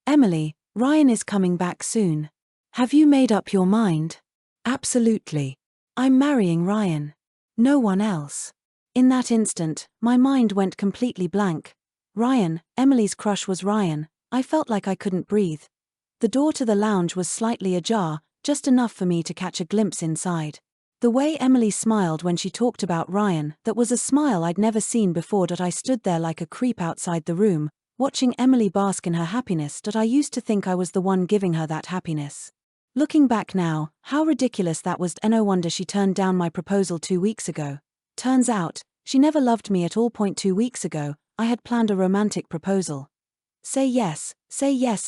Emily, Ryan is coming back soon. Have you made up your mind? Absolutely. I'm marrying Ryan. No one else. In that instant, my mind went completely blank. Ryan, Emily's crush was Ryan. I felt like I couldn't breathe. The door to the lounge was slightly ajar, just enough for me to catch a glimpse inside. The way Emily smiled when she talked about Ryan, that was a smile I'd never seen before. I stood there like a creep outside the room, watching Emily bask in her happiness. I used to think I was the one giving her that happiness. Looking back now, how ridiculous that was, and no wonder she turned down my proposal 2 weeks ago. Turns out, she never loved me at all. 2 weeks ago, I had planned a romantic proposal. Say yes,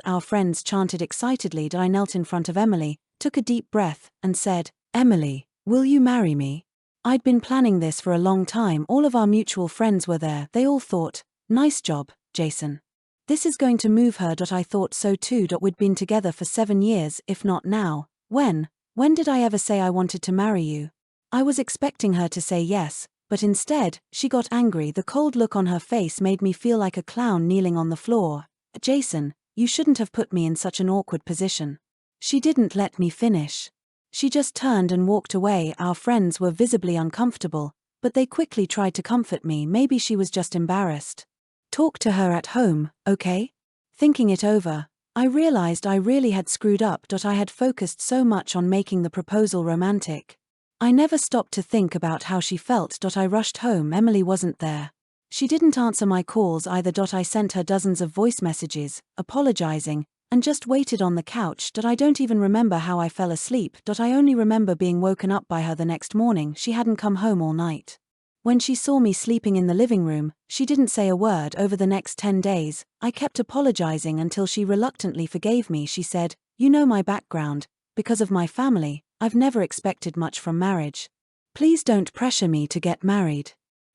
our friends chanted excitedly. I knelt in front of Emily, took a deep breath, and said, Emily, will you marry me? I'd been planning this for a long time. All of our mutual friends were there. They all thought, nice job, Jason. This is going to move her. I thought so too. We'd been together for 7 years, if not now. When did I ever say I wanted to marry you? I was expecting her to say yes, but instead, she got angry. The cold look on her face made me feel like a clown kneeling on the floor. Jason, you shouldn't have put me in such an awkward position. She didn't let me finish. She just turned and walked away. Our friends were visibly uncomfortable, but they quickly tried to comfort me. Maybe she was just embarrassed. Talk to her at home, okay? Thinking it over, I realized I really had screwed up. I had focused so much on making the proposal romantic. I never stopped to think about how she felt. I rushed home. Emily wasn't there. She didn't answer my calls either. I sent her dozens of voice messages, apologizing, and just waited on the couch. I don't even remember how I fell asleep. I only remember being woken up by her the next morning. She hadn't come home all night. When she saw me sleeping in the living room, she didn't say a word. Over the next 10 days, I kept apologizing until she reluctantly forgave me. She said, you know my background. Because of my family, I've never expected much from marriage. Please don't pressure me to get married.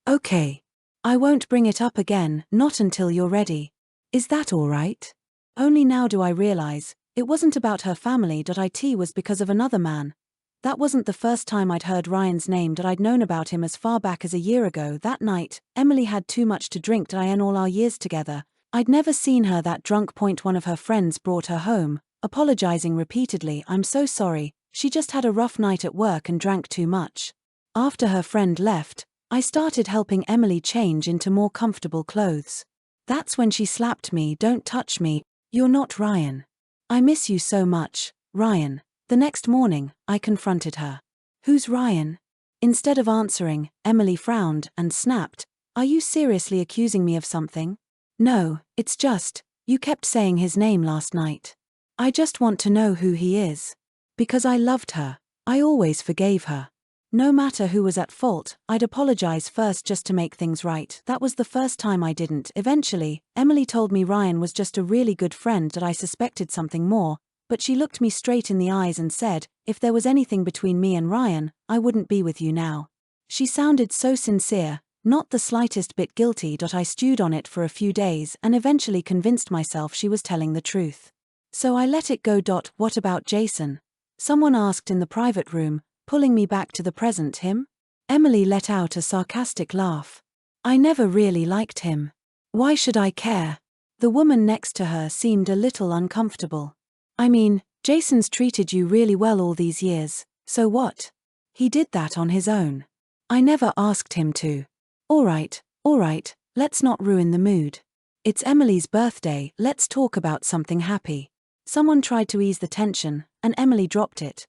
Okay. I won't bring it up again, not until you're ready. Is that all right? Only now do I realize, it wasn't about her family. It was because of another man. That wasn't the first time I'd heard Ryan's name. I'd known about him as far back as a year ago. That night, Emily had too much to drink. In all our years together, I'd never seen her that drunk. One of her friends brought her home, apologizing repeatedly. I'm so sorry, she just had a rough night at work and drank too much. After her friend left, I started helping Emily change into more comfortable clothes. That's when she slapped me. Don't touch me, you're not Ryan. I miss you so much, Ryan. The next morning, I confronted her. Who's Ryan? Instead of answering, Emily frowned and snapped, are you seriously accusing me of something? No, it's just, you kept saying his name last night. I just want to know who he is. Because I loved her. I always forgave her. No matter who was at fault, I'd apologize first just to make things right. That was the first time I didn't. Eventually, Emily told me Ryan was just a really good friend. I suspected something more, but she looked me straight in the eyes and said, if there was anything between me and Ryan, I wouldn't be with you now. She sounded so sincere, not the slightest bit guilty. I stewed on it for a few days and eventually convinced myself she was telling the truth. So I let it go. What about Jason? Someone asked in the private room, pulling me back to the present. Him? Emily let out a sarcastic laugh. I never really liked him. Why should I care? The woman next to her seemed a little uncomfortable. I mean, Jason's treated you really well all these years, so what? He did that on his own. I never asked him to. All right, let's not ruin the mood. It's Emily's birthday, let's talk about something happy. Someone tried to ease the tension, and Emily dropped it.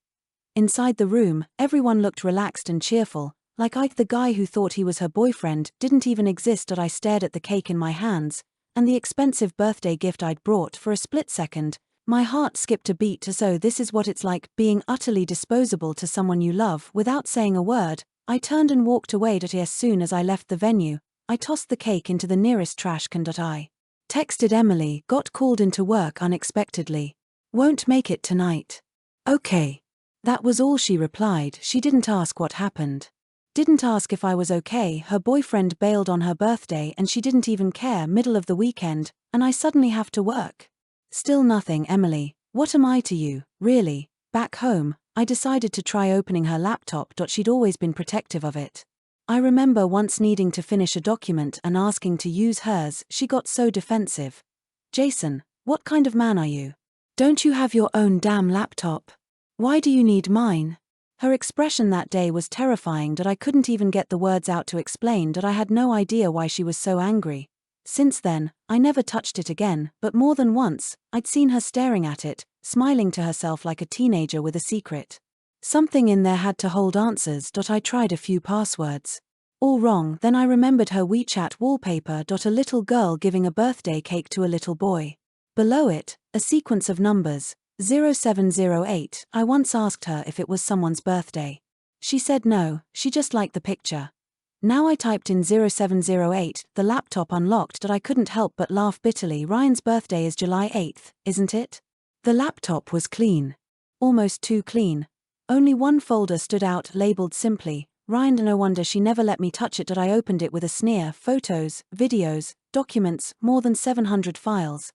Inside the room, everyone looked relaxed and cheerful, like Ike, the guy who thought he was her boyfriend, didn't even exist. I stared at the cake in my hands, and the expensive birthday gift I'd brought. For a split second, my heart skipped a beat. So this is what it's like, being utterly disposable to someone you love. Without saying a word, I turned and walked away. As soon as I left the venue, I tossed the cake into the nearest trash can. I texted Emily, got called into work unexpectedly. Won't make it tonight. Okay. That was all she replied. She didn't ask what happened. Didn't ask if I was okay. Her boyfriend bailed on her birthday and she didn't even care. Middle of the weekend, and I suddenly have to work. Still nothing. Emily, what am I to you, really? Back home, I decided to try opening her laptop. She'd always been protective of it. I remember once needing to finish a document and asking to use hers. She got so defensive. Jason, What kind of man are you? Don't you have your own damn laptop? Why do you need mine? Her expression that day was terrifying that I couldn't even get the words out to explain that I had no idea why she was so angry. Since then, I never touched it again, but more than once, I'd seen her staring at it, smiling to herself like a teenager with a secret. Something in there had to hold answers. I tried a few passwords. All wrong. Then I remembered her WeChat wallpaper. A little girl giving a birthday cake to a little boy. Below it, a sequence of numbers, 0708. I once asked her if it was someone's birthday. She said no, she just liked the picture. Now I typed in 0708, the laptop unlocked. I couldn't help but laugh bitterly. Ryan's birthday is July 8th, isn't it? The laptop was clean. Almost too clean. Only one folder stood out, labeled simply, Ryan. No wonder she never let me touch it. I opened it with a sneer. Photos, videos, documents, more than 700 files.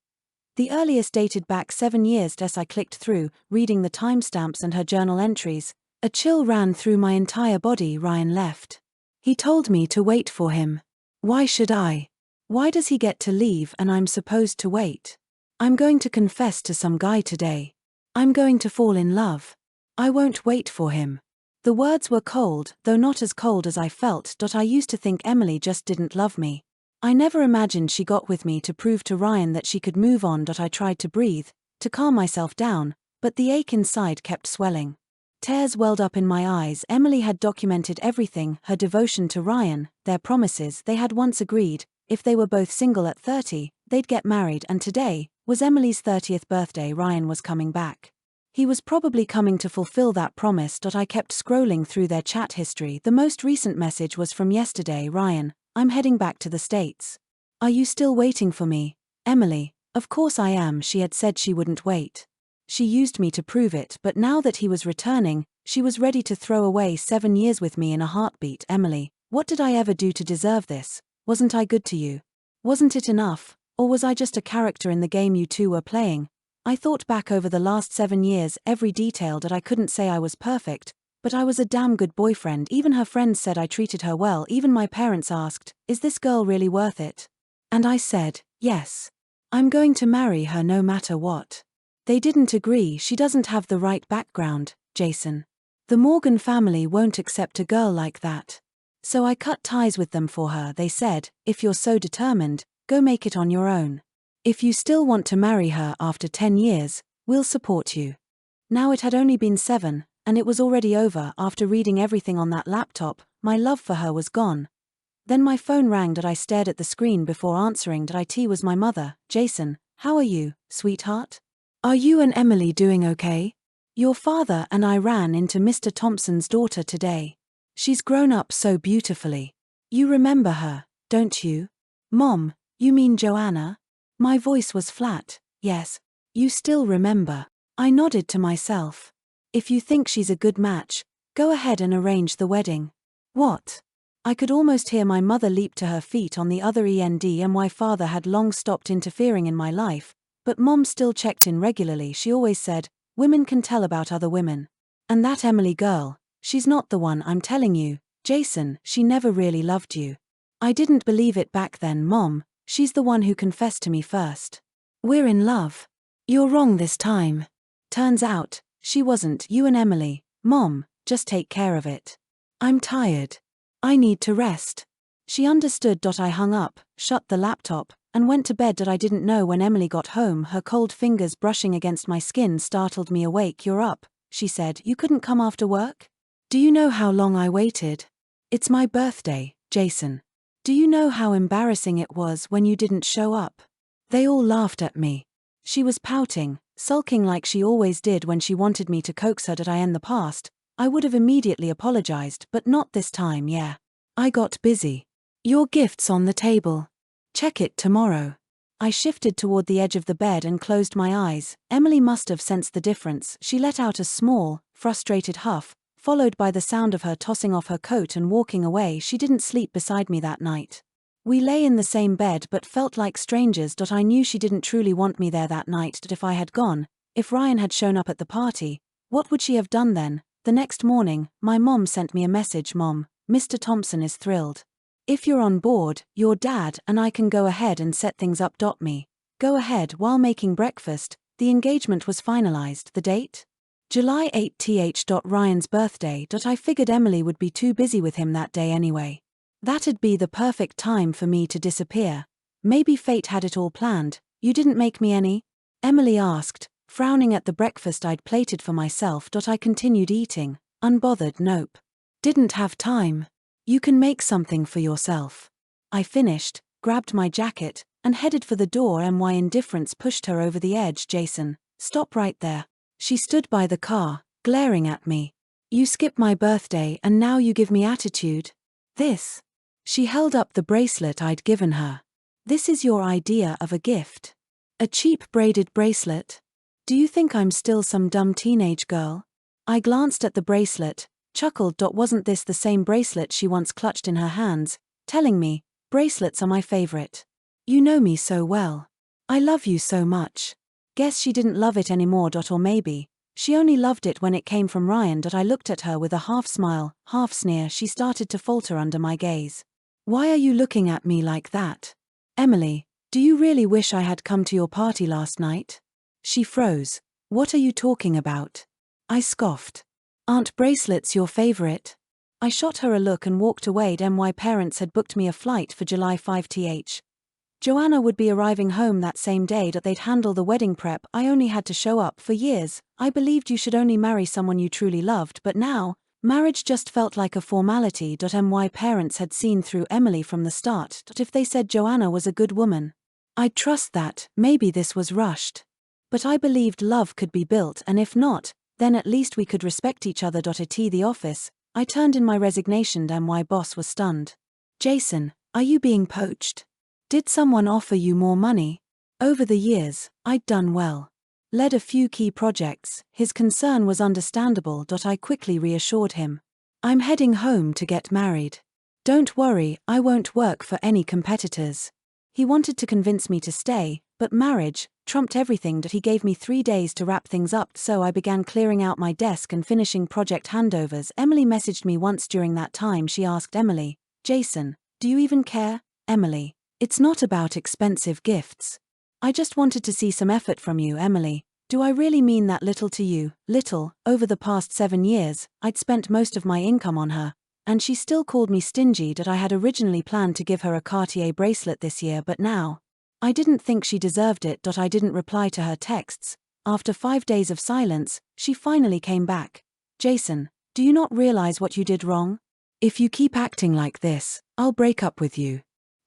The earliest dated back 7 years. I clicked through, reading the timestamps and her journal entries. A chill ran through my entire body. Ryan left. He told me to wait for him. Why should I? Why does he get to leave and I'm supposed to wait? I'm going to confess to some guy today. I'm going to fall in love. I won't wait for him. The words were cold, though not as cold as I felt. I used to think Emily just didn't love me. I never imagined she got with me to prove to Ryan that she could move on. I tried to breathe, to calm myself down, but the ache inside kept swelling. Tears welled up in my eyes. Emily had documented everything, her devotion to Ryan, their promises. They had once agreed, if they were both single at 30, they'd get married, and today was Emily's 30th birthday. Ryan was coming back. He was probably coming to fulfill that promise. I kept scrolling through their chat history. The most recent message was from yesterday. Ryan, I'm heading back to the States. Are you still waiting for me? Emily, of course I am. She had said she wouldn't wait. She used me to prove it, but now that he was returning, she was ready to throw away 7 years with me in a heartbeat. Emily, what did I ever do to deserve this? Wasn't I good to you? Wasn't it enough? Or was I just a character in the game you two were playing? I thought back over the last 7 years, every detail. I couldn't say I was perfect, but I was a damn good boyfriend. Even her friends said I treated her well. Even my parents asked, is this girl really worth it? And I said, yes. I'm going to marry her no matter what. They didn't agree. She doesn't have the right background, Jason. The Morgan family won't accept a girl like that. So I cut ties with them for her. They said, if you're so determined, go make it on your own. If you still want to marry her after 10 years, we'll support you. Now it had only been 7, and it was already over. After reading everything on that laptop, my love for her was gone. Then my phone rang. I stared at the screen before answering. It was my mother. Jason, how are you, sweetheart? Are you and Emily doing okay? Your father and I ran into Mr. Thompson's daughter today. She's grown up so beautifully. You remember her, don't you? Mom, you mean Joanna? My voice was flat. Yes. You still remember. I nodded to myself. If you think she's a good match, go ahead and arrange the wedding. What? I could almost hear my mother leap to her feet on the other end, and my father had long stopped interfering in my life, but Mom still checked in regularly. She always said, women can tell about other women. And that Emily girl, she's not the one. I'm telling you, Jason, she never really loved you. I didn't believe it back then, Mom. She's the one who confessed to me first. We're in love. You're wrong this time. Turns out, she wasn't. You and Emily, Mom, just take care of it. I'm tired. I need to rest. She understood. I hung up, shut the laptop, and went to bed. I didn't know when Emily got home. Her cold fingers brushing against my skin startled me awake. You're up, she said. You couldn't come after work? Do you know how long I waited? It's my birthday, Jason. Do you know how embarrassing it was when you didn't show up? They all laughed at me. She was pouting, sulking like she always did when she wanted me to coax her. In the past, I would have immediately apologized, but not this time. Yeah. I got busy. Your gift's on the table. Check it tomorrow. I shifted toward the edge of the bed and closed my eyes. Emily must have sensed the difference. She let out a small, frustrated huff, followed by the sound of her tossing off her coat and walking away. She didn't sleep beside me that night. We lay in the same bed but felt like strangers. I knew she didn't truly want me there that night. If I had gone, if Ryan had shown up at the party, what would she have done then? The next morning, my mom sent me a message. Mom, Mr. Thompson is thrilled. If you're on board, your dad and I can go ahead and set things up. Me. Go ahead. While making breakfast, the engagement was finalized. The date? July 8th. Ryan's birthday. I figured Emily would be too busy with him that day anyway. That'd be the perfect time for me to disappear. Maybe fate had it all planned. You didn't make me any? Emily asked, frowning at the breakfast I'd plated for myself. I continued eating, unbothered. Nope. Didn't have time. You can make something for yourself. I finished, grabbed my jacket, and headed for the door. My indifference pushed her over the edge. Jason, stop right there. She stood by the car, glaring at me. You skipped my birthday and now you give me attitude? This. She held up the bracelet I'd given her. This is your idea of a gift? A cheap braided bracelet? Do you think I'm still some dumb teenage girl? I glanced at the bracelet, chuckled. Wasn't this the same bracelet she once clutched in her hands, telling me, bracelets are my favorite? You know me so well. I love you so much. Guess she didn't love it anymore. Or maybe, she only loved it when it came from Ryan. I looked at her with a half smile, half sneer. She started to falter under my gaze. Why are you looking at me like that? Emily, do you really wish I had come to your party last night? She froze. What are you talking about? I scoffed. Aren't bracelets your favorite? I shot her a look and walked away. My parents had booked me a flight for July 5th. Joanna would be arriving home that same day. They'd handle the wedding prep. I only had to show up. For years, I believed you should only marry someone you truly loved, but now, marriage just felt like a formality. My parents had seen through Emily from the start. If they said Joanna was a good woman, I'd trust that. Maybe this was rushed. But I believed love could be built, and if not, then at least we could respect each other. At the office, I turned in my resignation. My boss was stunned. Jason, are you being poached? Did someone offer you more money? Over the years, I'd done well. Led a few key projects. His concern was understandable. I quickly reassured him. I'm heading home to get married. Don't worry, I won't work for any competitors. He wanted to convince me to stay, but marriage trumped everything. He gave me 3 days to wrap things up, so I began clearing out my desk and finishing project handovers. Emily messaged me once during that time. She asked, Emily, Jason, do you even care? Emily, it's not about expensive gifts. I just wanted to see some effort from you. Emily, do I really mean that little to you? Little. Over the past 7 years, I'd spent most of my income on her, and she still called me stingy. I had originally planned to give her a Cartier bracelet this year, but now, I didn't think she deserved it. I didn't reply to her texts. After 5 days of silence, she finally came back. Jason, do you not realize what you did wrong? If you keep acting like this, I'll break up with you.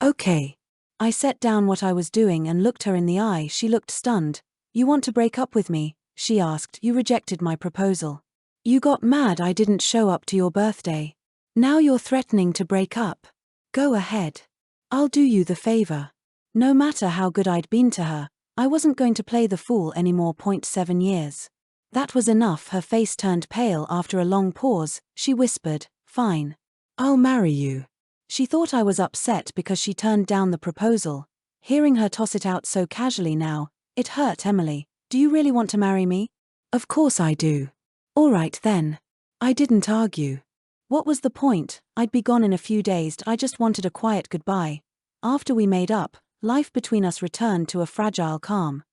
Okay. I set down what I was doing and looked her in the eye. She looked stunned. You want to break up with me? She asked. You rejected my proposal. You got mad I didn't show up to your birthday. Now you're threatening to break up. Go ahead. I'll do you the favor. No matter how good I'd been to her, I wasn't going to play the fool anymore. 7 years. That was enough. Her face turned pale. After a long pause, she whispered, Fine. I'll marry you. She thought I was upset because she turned down the proposal. Hearing her toss it out so casually now, it hurt. Emily, do you really want to marry me? Of course I do. All right then. I didn't argue. What was the point? I'd be gone in a few days. I just wanted a quiet goodbye. After we made up, life between us returned to a fragile calm.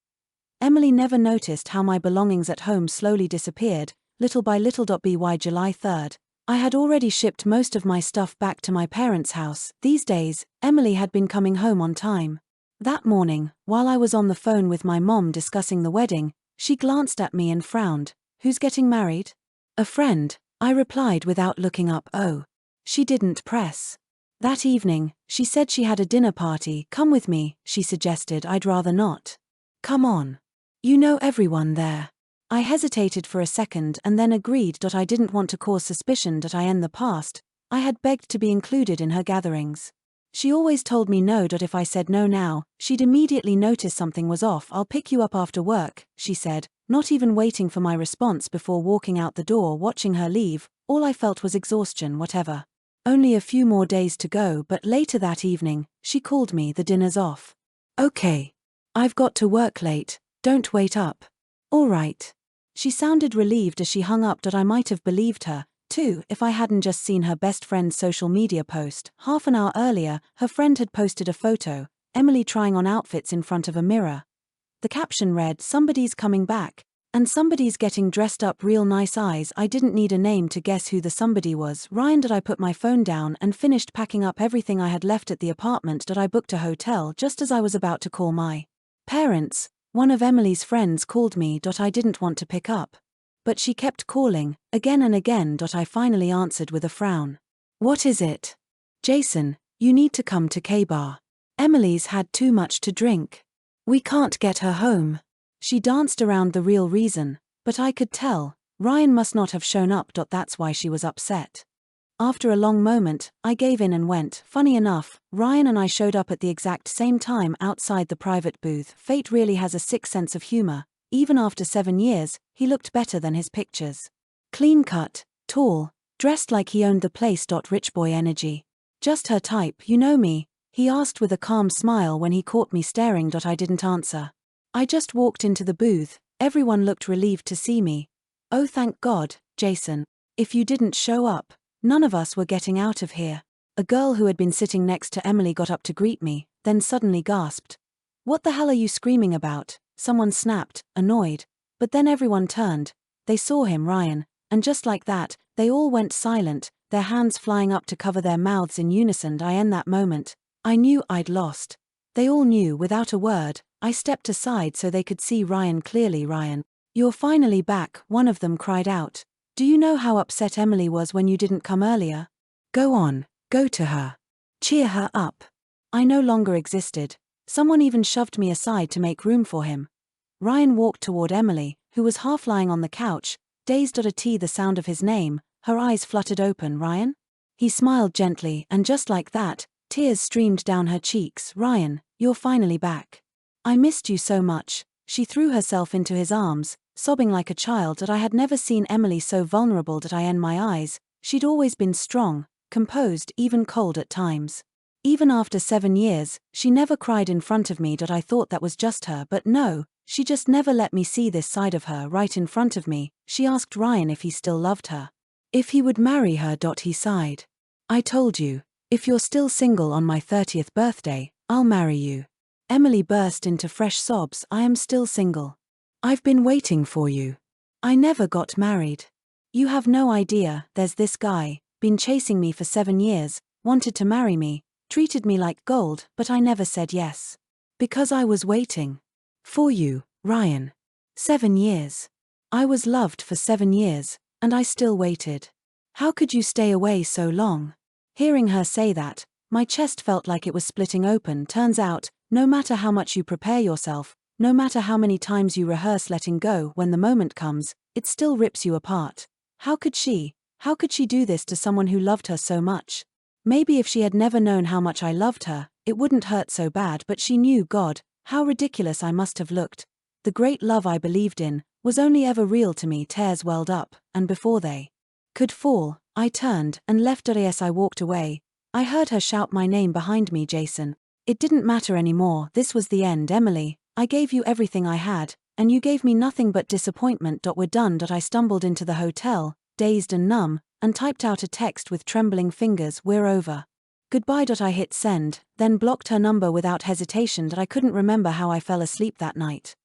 Emily never noticed how my belongings at home slowly disappeared, little by little. By July 3rd, I had already shipped most of my stuff back to my parents' house. These days, Emily had been coming home on time. That morning, while I was on the phone with my mom discussing the wedding, she glanced at me and frowned. Who's getting married? A friend, I replied without looking up. Oh. She didn't press. That evening, she said she had a dinner party. Come with me, she suggested. I'd rather not. Come on. You know everyone there. I hesitated for a second and then agreed. I didn't want to cause suspicion. In the past, I had begged to be included in her gatherings. She always told me no. If I said no now, she'd immediately notice something was off. I'll pick you up after work, she said, not even waiting for my response before walking out the door. Watching her leave, all I felt was exhaustion. Whatever. Only a few more days to go. But later that evening, she called me. The dinner's off. Okay. I've got to work late. Don't wait up. All right. She sounded relieved as she hung up. I might have believed her, too, if I hadn't just seen her best friend's social media post. Half an hour earlier, her friend had posted a photo, Emily trying on outfits in front of a mirror. The caption read, "Somebody's coming back." And somebody's getting dressed up real nice eyes. I didn't need a name to guess who the somebody was. Ryan. I put my phone down and finished packing up everything I had left at the apartment. I booked a hotel just as I was about to call my parents. One of Emily's friends called me. I didn't want to pick up. But she kept calling, again and again. I finally answered with a frown. "What is it?" "Jason, you need to come to K-Bar. Emily's had too much to drink. We can't get her home." She danced around the real reason, but I could tell, Ryan must not have shown up. That's why she was upset. After a long moment, I gave in and went. Funny enough, Ryan and I showed up at the exact same time outside the private booth. Fate really has a sick sense of humor. Even after 7 years, he looked better than his pictures. Clean cut, tall, dressed like he owned the place. Rich boy energy. "Just her type, you know me?" he asked with a calm smile when he caught me staring. I didn't answer. I just walked into the booth. Everyone looked relieved to see me. "Oh, thank God, Jason. If you didn't show up, none of us were getting out of here." A girl who had been sitting next to Emily got up to greet me, then suddenly gasped. "What the hell are you screaming about?" Someone snapped, annoyed. But then everyone turned. They saw him, Ryan, and just like that, they all went silent, their hands flying up to cover their mouths in unison. In that moment, I knew I'd lost. They all knew. Without a word, I stepped aside so they could see Ryan clearly. "Ryan, you're finally back," one of them cried out. "Do you know how upset Emily was when you didn't come earlier? Go on, go to her. Cheer her up." I no longer existed. Someone even shoved me aside to make room for him. Ryan walked toward Emily, who was half lying on the couch, dazed. The sound of his name, her eyes fluttered open. "Ryan?" He smiled gently, and just like that, tears streamed down her cheeks. "Ryan, you're finally back. I missed you so much." She threw herself into his arms, sobbing like a child. I had never seen Emily so vulnerable. In my eyes, she'd always been strong, composed, even cold at times. Even after 7 years, she never cried in front of me. I thought that was just her, but no, she just never let me see this side of her right in front of me. She asked Ryan if he still loved her. If he would marry her. He sighed. "I told you, if you're still single on my 30th birthday, I'll marry you." Emily burst into fresh sobs. "I am still single. I've been waiting for you. I never got married. You have no idea, there's this guy, been chasing me for 7 years, wanted to marry me, treated me like gold, but I never said yes. Because I was waiting. For you, Ryan. 7 years. I was loved for 7 years, and I still waited. How could you stay away so long?" Hearing her say that, my chest felt like it was splitting open. Turns out, no matter how much you prepare yourself, no matter how many times you rehearse letting go, when the moment comes, it still rips you apart. How could she do this to someone who loved her so much? Maybe if she had never known how much I loved her, it wouldn't hurt so bad, but she knew. God, how ridiculous I must have looked. The great love I believed in was only ever real to me. Tears welled up, and before they could fall, I turned and left. As I walked away, I heard her shout my name behind me. "Jason." It didn't matter anymore. This was the end. "Emily, I gave you everything I had, and you gave me nothing but disappointment. We're done. I stumbled into the hotel, dazed and numb, and typed out a text with trembling fingers. "We're over. Goodbye." I hit send, then blocked her number without hesitation. I couldn't remember how I fell asleep that night.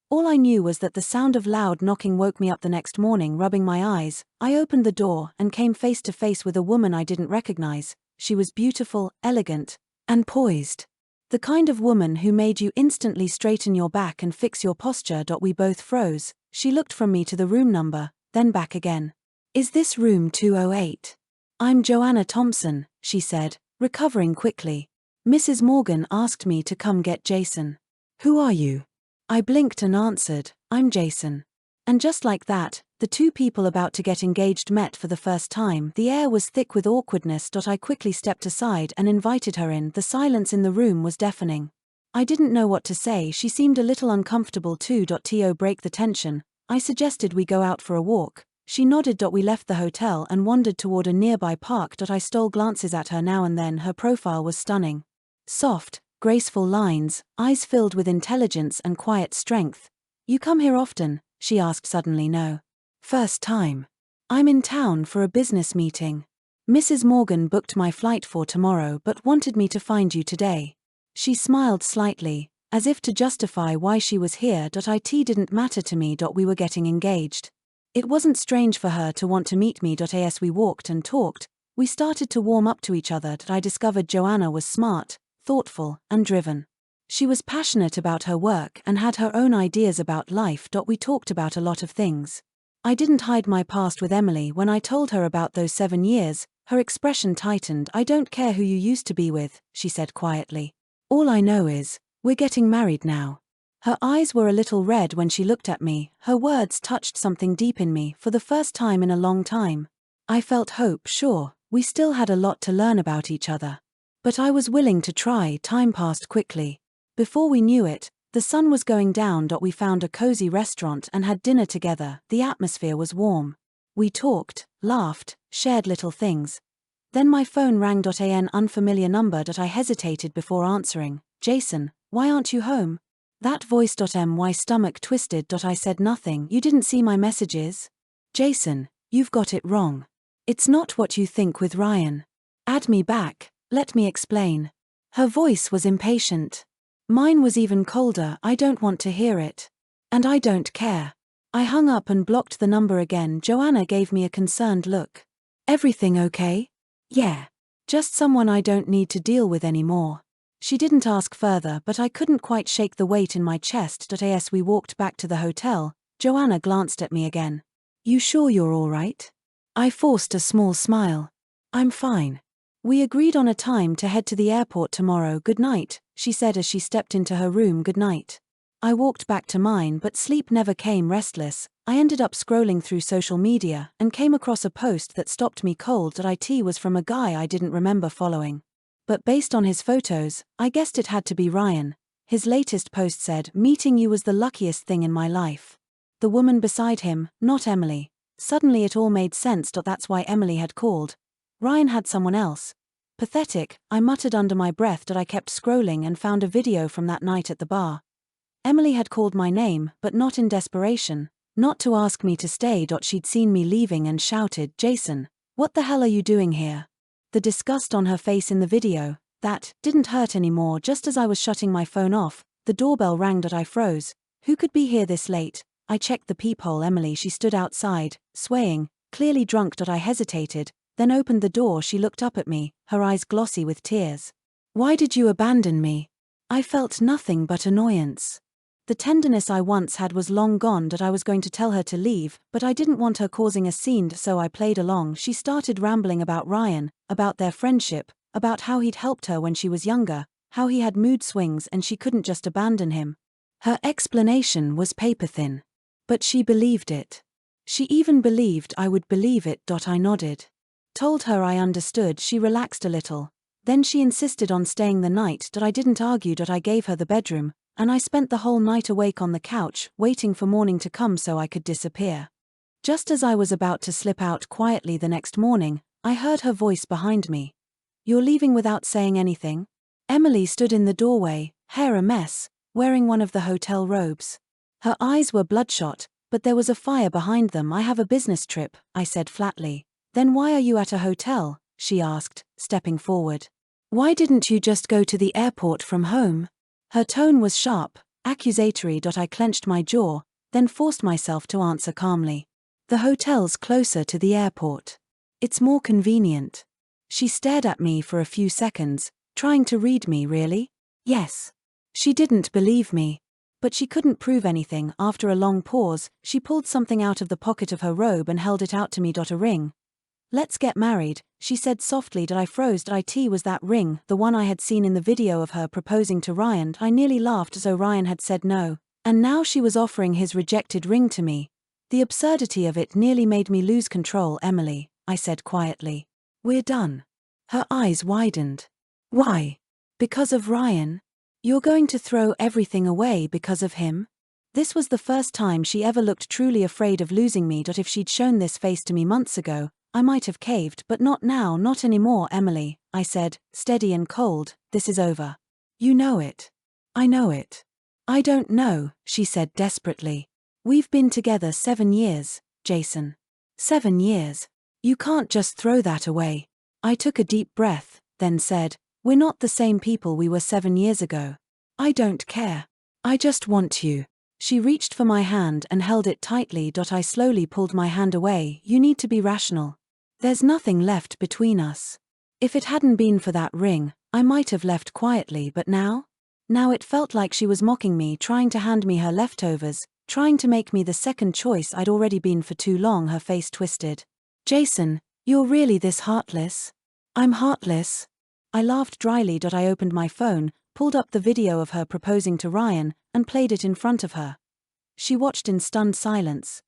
All I knew was that the sound of loud knocking woke me up the next morning. Rubbing my eyes, I opened the door and came face to face with a woman I didn't recognize. She was beautiful, elegant, and poised. The kind of woman who made you instantly straighten your back and fix your posture. We both froze. She looked from me to the room number, then back again. "Is this room 208? "I'm Joanna Thompson," she said, recovering quickly. "Mrs. Morgan asked me to come get Jason." "Who are you?" I blinked and answered, "I'm Jason." And just like that, the two people about to get engaged met for the first time. The air was thick with awkwardness. I quickly stepped aside and invited her in. The silence in the room was deafening. I didn't know what to say. She seemed a little uncomfortable too. To break the tension, I suggested we go out for a walk. She nodded. We left the hotel and wandered toward a nearby park. I stole glances at her now and then. Her profile was stunning. Soft, graceful lines, eyes filled with intelligence and quiet strength. "You come here often?" she asked suddenly. "No. First time. I'm in town for a business meeting. Mrs. Morgan booked my flight for tomorrow but wanted me to find you today." She smiled slightly, As if to justify why she was here. It didn't matter to me. We were getting engaged. It wasn't strange for her to want to meet me. As we walked and talked, we started to warm up to each other. I discovered Joanna was smart, thoughtful, and driven. She was passionate about her work and had her own ideas about life. We talked about a lot of things. I didn't hide my past with Emily. When I told her about those 7 years, her expression tightened. I don't care who you used to be with, she said quietly. All I know is, we're getting married now. Her eyes were a little red when she looked at me. Her words touched something deep in me for the first time in a long time. I felt hope. Sure, we still had a lot to learn about each other. But I was willing to try. Time passed quickly. Before we knew it, the sun was going down. We found a cozy restaurant and had dinner together. The atmosphere was warm. We talked, laughed, shared little things. Then my phone rang. An unfamiliar number. I hesitated before answering. Jason, why aren't you home? That voice. My stomach twisted. I said nothing. You didn't see my messages? Jason, you've got it wrong. It's not what you think with Ryan. Add me back, let me explain. Her voice was impatient. Mine was even colder. I don't want to hear it. And I don't care. I hung up and blocked the number again. Joanna gave me a concerned look. Everything okay? Yeah. Just someone I don't need to deal with anymore. She didn't ask further, but I couldn't quite shake the weight in my chest. As we walked back to the hotel, Joanna glanced at me again. You sure you're all right? I forced a small smile. I'm fine. We agreed on a time to head to the airport tomorrow. Good night, she said as she stepped into her room. Good night. I walked back to mine, but sleep never came. Restless, I ended up scrolling through social media and came across a post that stopped me cold. It was from a guy I didn't remember following. But based on his photos, I guessed it had to be Ryan. His latest post said, "Meeting you was the luckiest thing in my life." The woman beside him, not Emily. Suddenly it all made sense. That's why Emily had called. Ryan had someone else. Pathetic, I muttered under my breath. I kept scrolling and found a video from that night at the bar. Emily had called my name, but not in desperation, not to ask me to stay. She'd seen me leaving and shouted, "Jason, what the hell are you doing here?" The disgust on her face in the video, that didn't hurt anymore. Just as I was shutting my phone off, the doorbell rang. I froze. Who could be here this late? I checked the peephole. Emily. She stood outside, swaying, clearly drunk. I hesitated, then opened the door. She looked up at me, her eyes glossy with tears. Why did you abandon me? I felt nothing but annoyance. The tenderness I once had was long gone. I was going to tell her to leave, but I didn't want her causing a scene, so I played along. She started rambling about Ryan, about their friendship, about how he'd helped her when she was younger, how he had mood swings and she couldn't just abandon him. Her explanation was paper-thin. But she believed it. She even believed I would believe it. I nodded. Told her I understood. She relaxed a little. Then she insisted on staying the night. I didn't argue. I gave her the bedroom, and I spent the whole night awake on the couch, waiting for morning to come so I could disappear. Just as I was about to slip out quietly the next morning, I heard her voice behind me. You're leaving without saying anything? Emily stood in the doorway, hair a mess, wearing one of the hotel robes. Her eyes were bloodshot, but there was a fire behind them. I have a business trip, I said flatly. Then why are you at a hotel? She asked, stepping forward. Why didn't you just go to the airport from home? Her tone was sharp, accusatory. I clenched my jaw, then forced myself to answer calmly. The hotel's closer to the airport. It's more convenient. She stared at me for a few seconds, trying to read me. Really? Yes. She didn't believe me. But she couldn't prove anything. After a long pause, she pulled something out of the pocket of her robe and held it out to me. A ring. Let's get married, she said softly. I froze. It was that ring, the one I had seen in the video of her proposing to Ryan. I nearly laughed as though Ryan had said no, and now she was offering his rejected ring to me. The absurdity of it nearly made me lose control. Emily, I said quietly. We're done. Her eyes widened. Why? Because of Ryan? You're going to throw everything away because of him? This was the first time she ever looked truly afraid of losing me. If she'd shown this face to me months ago, I might have caved, but not now. Not anymore, Emily, I said, steady and cold. This is over. You know it. I know it. I don't know, she said desperately. We've been together 7 years, Jason. 7 years. You can't just throw that away. I took a deep breath, then said, we're not the same people we were 7 years ago. I don't care. I just want you. She reached for my hand and held it tightly. I slowly pulled my hand away. You need to be rational. There's nothing left between us. If it hadn't been for that ring, I might have left quietly, but now? Now it felt like she was mocking me, trying to hand me her leftovers, trying to make me the second choice I'd already been for too long. Her face twisted. Jason, you're really this heartless? I'm heartless. I laughed dryly. I opened my phone, pulled up the video of her proposing to Ryan, and played it in front of her. She watched in stunned silence.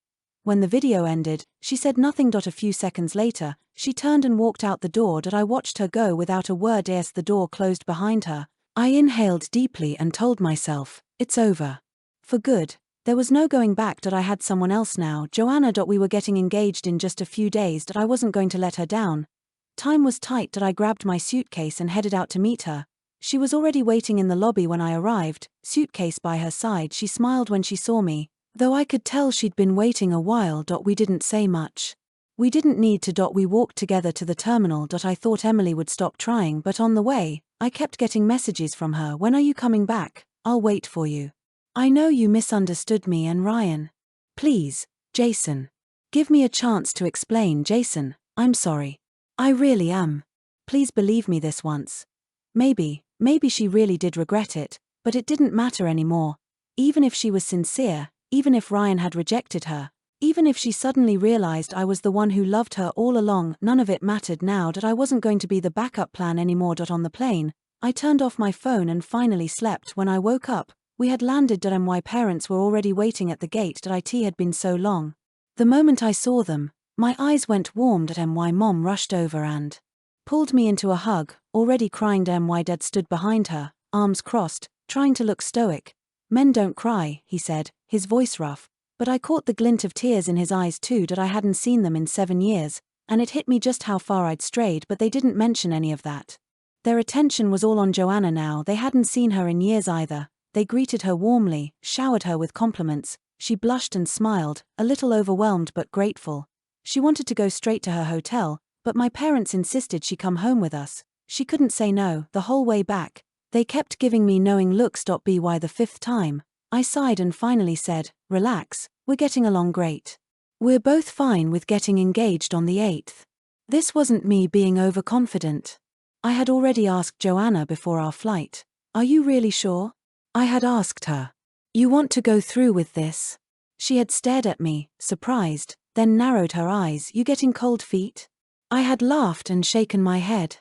When the video ended, she said nothing. A few seconds later, she turned and walked out the door. I watched her go without a word as the door closed behind her. I inhaled deeply and told myself, it's over. For good. There was no going back. I had someone else now, Joanna. We were getting engaged in just a few days. I wasn't going to let her down. Time was tight. I grabbed my suitcase and headed out to meet her. She was already waiting in the lobby when I arrived, suitcase by her side. She smiled when she saw me, though I could tell she'd been waiting a while. We didn't say much. We didn't need to. We walked together to the terminal. I thought Emily would stop trying, but on the way, I kept getting messages from her. When are you coming back? I'll wait for you. I know you misunderstood me and Ryan. Please, Jason. Give me a chance to explain. Jason, I'm sorry. I really am. Please believe me this once. Maybe she really did regret it, but it didn't matter anymore. Even if she was sincere, even if Ryan had rejected her, even if she suddenly realized I was the one who loved her all along, none of it mattered now. I wasn't going to be the backup plan anymore. On the plane, I turned off my phone and finally slept. When I woke up, we had landed. My parents were already waiting at the gate. It had been so long. The moment I saw them, my eyes went warm. My mom rushed over and pulled me into a hug, already crying. My dad stood behind her, arms crossed, trying to look stoic. Men don't cry, he said, his voice rough, but I caught the glint of tears in his eyes too. I hadn't seen them in 7 years, and it hit me just how far I'd strayed. But they didn't mention any of that. Their attention was all on Joanna now. They hadn't seen her in years either. They greeted her warmly, showered her with compliments. She blushed and smiled, a little overwhelmed but grateful. She wanted to go straight to her hotel, but my parents insisted she come home with us. She couldn't say no. The whole way back, they kept giving me knowing looks. By the 5th time, I sighed and finally said, relax, we're getting along great. We're both fine with getting engaged on the 8th. This wasn't me being overconfident. I had already asked Joanna before our flight. Are you really sure? I had asked her. You want to go through with this? She had stared at me, surprised, then narrowed her eyes. You getting cold feet? I had laughed and shaken my head.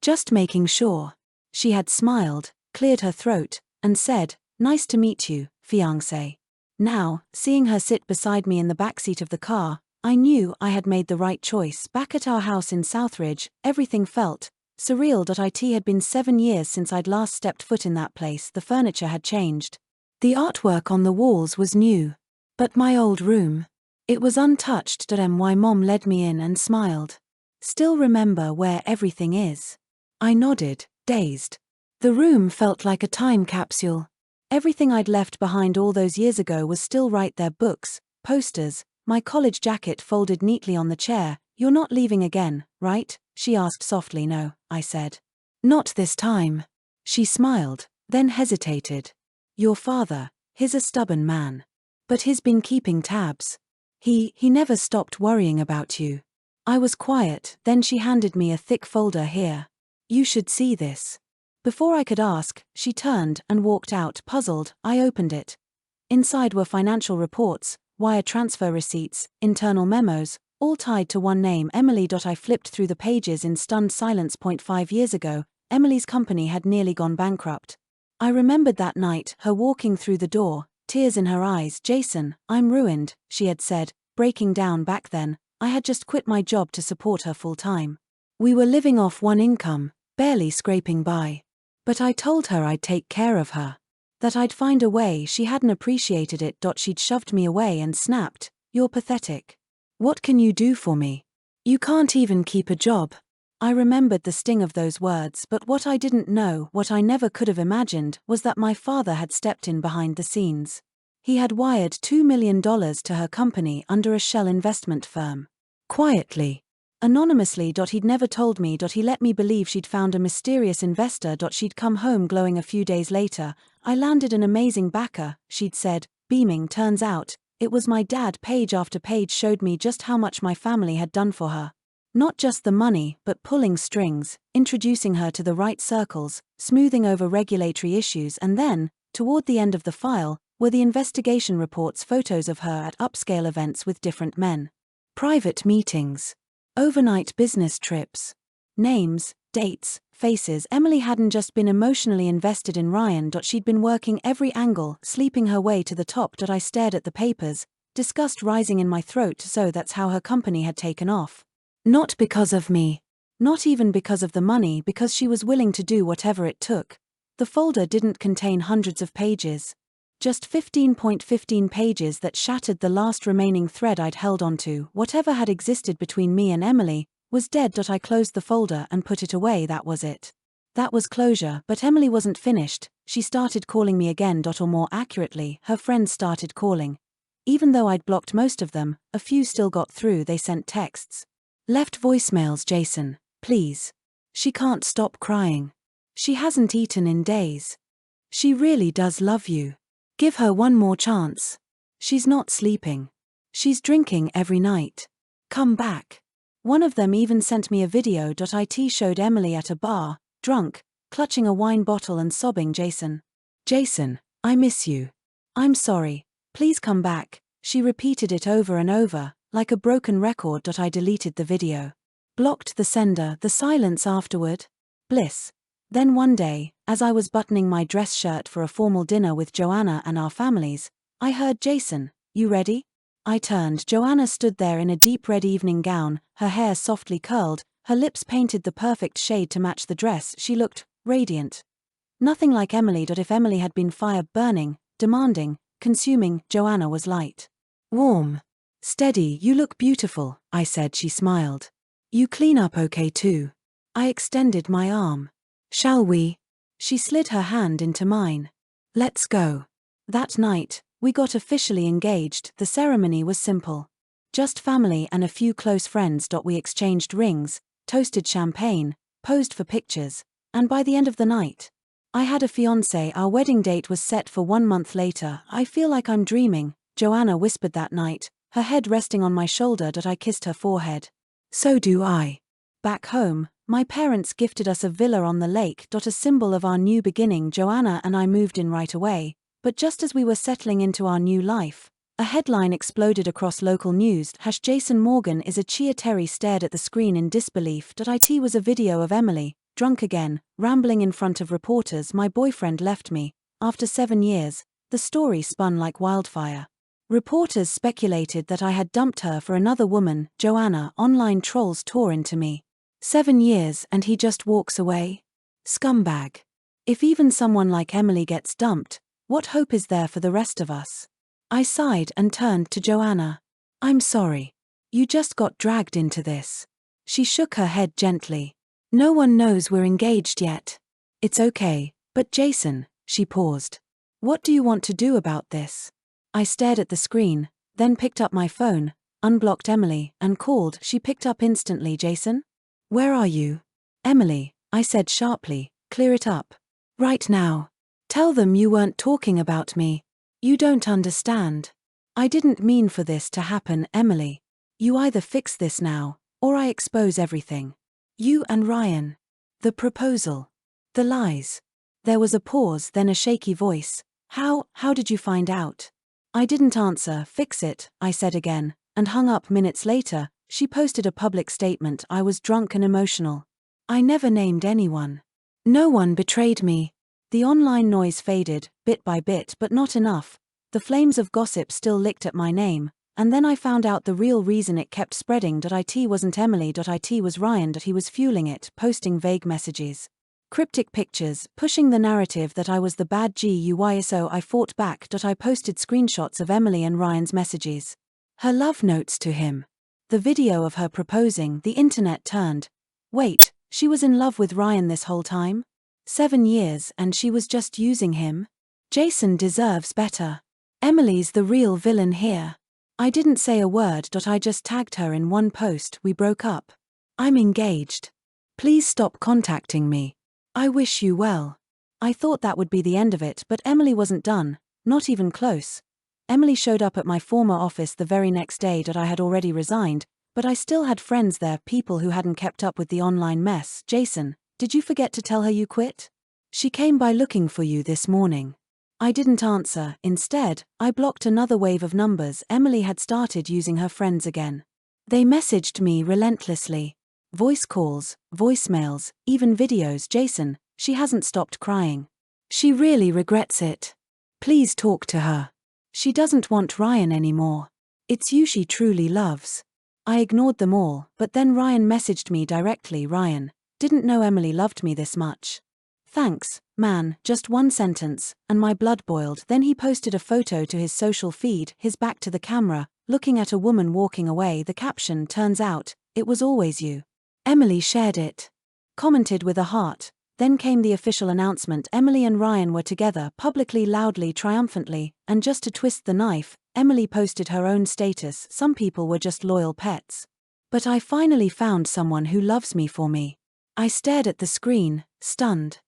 Just making sure. She had smiled, cleared her throat, and said, nice to meet you, fiancé. Now, seeing her sit beside me in the backseat of the car, I knew I had made the right choice. Back at our house in Southridge, everything felt surreal. It had been 7 years since I'd last stepped foot in that place. The furniture had changed. The artwork on the walls was new. But my old room, it was untouched. My mom led me in and smiled. Still remember where everything is? I nodded, dazed. The room felt like a time capsule. Everything I'd left behind all those years ago was still right there. Books, posters, my college jacket folded neatly on the chair. You're not leaving again, right? She asked softly. No, I said. Not this time. She smiled, then hesitated. Your father, he's a stubborn man. But he's been keeping tabs. He never stopped worrying about you. I was quiet, then she handed me a thick folder. Here. You should see this. Before I could ask, she turned and walked out, puzzled. I opened it. Inside were financial reports, wire transfer receipts, internal memos, all tied to one name, Emily. I flipped through the pages in stunned silence. 5 years ago, Emily's company had nearly gone bankrupt. I remembered that night, her walking through the door, tears in her eyes. Jason, I'm ruined, she had said, breaking down. Back then, I had just quit my job to support her full time. We were living off one income, barely scraping by. But I told her I'd take care of her. That I'd find a way. She hadn't appreciated it. She'd shoved me away and snapped, you're pathetic. What can you do for me? You can't even keep a job. I remembered the sting of those words, but what I didn't know, what I never could have imagined, was that my father had stepped in behind the scenes. He had wired $2 million to her company under a shell investment firm. Quietly. Anonymously. He'd never told me. He let me believe she'd found a mysterious investor. She'd come home glowing a few days later. I landed an amazing backer, she'd said, beaming. Turns out, it was my dad. Page after page showed me just how much my family had done for her. Not just the money, but pulling strings, introducing her to the right circles, smoothing over regulatory issues. And then, toward the end of the file, were the investigation reports, photos of her at upscale events with different men. Private meetings. Overnight business trips. Names, dates, faces. Emily hadn't just been emotionally invested in Ryan. She'd been working every angle, sleeping her way to the top. I stared at the papers, disgust rising in my throat. So that's how her company had taken off. Not because of me. Not even because of the money, because she was willing to do whatever it took. The folder didn't contain hundreds of pages. Just 15.15 pages that shattered the last remaining thread I'd held onto. Whatever had existed between me and Emily was dead. I closed the folder and put it away. That was it. That was closure. But Emily wasn't finished. She started calling me again. Or more accurately, her friends started calling. Even though I'd blocked most of them, a few still got through. They sent texts. Left voicemails. Jason, please. She can't stop crying. She hasn't eaten in days. She really does love you. Give her one more chance. She's not sleeping. She's drinking every night. Come back. One of them even sent me a video. It showed Emily at a bar, drunk, clutching a wine bottle and sobbing. Jason, I miss you. I'm sorry. Please come back. She repeated it over and over, like a broken record. I deleted the video. Blocked the sender. The silence afterward. Bliss. Then one day, as I was buttoning my dress shirt for a formal dinner with Joanna and our families, I heard, Jason, you ready? I turned. Joanna stood there in a deep red evening gown, her hair softly curled, her lips painted the perfect shade to match the dress. She looked radiant. Nothing like Emily. If Emily had been fire burning, demanding, consuming, Joanna was light. Warm. Steady. You look beautiful, I said. She smiled. You clean up okay too. I extended my arm. Shall we? She slid her hand into mine. Let's go. That night, we got officially engaged. The ceremony was simple. Just family and a few close friends. We exchanged rings, toasted champagne, posed for pictures, and by the end of the night, I had a fiancé. Our wedding date was set for 1 month later. I feel like I'm dreaming, Joanna whispered that night, her head resting on my shoulder. I kissed her forehead. So do I. Back home, my parents gifted us a villa on the lake. A symbol of our new beginning. Joanna and I moved in right away, but just as we were settling into our new life, a headline exploded across local news. Jason Morgan is a cheer. Terry stared at the screen in disbelief. It was a video of Emily, drunk again, rambling in front of reporters. My boyfriend left me. After 7 years, the story spun like wildfire. Reporters speculated that I had dumped her for another woman. Joanna. Online trolls tore into me. 7 years and he just walks away? Scumbag. If even someone like Emily gets dumped, what hope is there for the rest of us? I sighed and turned to Joanna. I'm sorry. You just got dragged into this. She shook her head gently. No one knows we're engaged yet. It's okay, but Jason, she paused. What do you want to do about this? I stared at the screen, then picked up my phone, unblocked Emily, and called. She picked up instantly. Jason? Where are you? Emily, I said sharply, clear it up. Right now. Tell them you weren't talking about me. You don't understand. I didn't mean for this to happen, Emily. You either fix this now, or I expose everything. You and Ryan. The proposal. The lies. There was a pause, then a shaky voice. How did you find out? I didn't answer. Fix it, I said again, and hung up. Minutes later, she posted a public statement. I was drunk and emotional. I never named anyone. No one betrayed me. The online noise faded, bit by bit, but not enough. The flames of gossip still licked at my name, and then I found out the real reason it kept spreading. It wasn't Emily. It was Ryan. He was fueling it, posting vague messages. Cryptic pictures, pushing the narrative that I was the bad guy. So I fought back. I posted screenshots of Emily and Ryan's messages. Her love notes to him. The video of her proposing. The internet turned. Wait, she was in love with Ryan this whole time? 7 years and she was just using him? Jason deserves better. Emily's the real villain here. I didn't say a word. I just tagged her in one post. We broke up. I'm engaged. Please stop contacting me. I wish you well. I thought that would be the end of it, but Emily wasn't done, not even close. Emily showed up at my former office the very next day that I had already resigned, but I still had friends there, people who hadn't kept up with the online mess. Jason, did you forget to tell her you quit? She came by looking for you this morning. I didn't answer. Instead, I blocked another wave of numbers. Emily had started using her friends again. They messaged me relentlessly. Voice calls, voicemails, even videos. Jason, she hasn't stopped crying. She really regrets it. Please talk to her. She doesn't want Ryan anymore. It's you she truly loves. I ignored them all, but then Ryan messaged me directly. Ryan, didn't know Emily loved me this much. Thanks, man, just one sentence, and my blood boiled. Then he posted a photo to his social feed, his back to the camera, looking at a woman walking away. The caption, turns out, it was always you. Emily shared it. Commented with a heart. Then came the official announcement. Emily and Ryan were together, publicly, loudly, triumphantly, and just to twist the knife, Emily posted her own status. Some people were just loyal pets. But I finally found someone who loves me for me. I stared at the screen, stunned.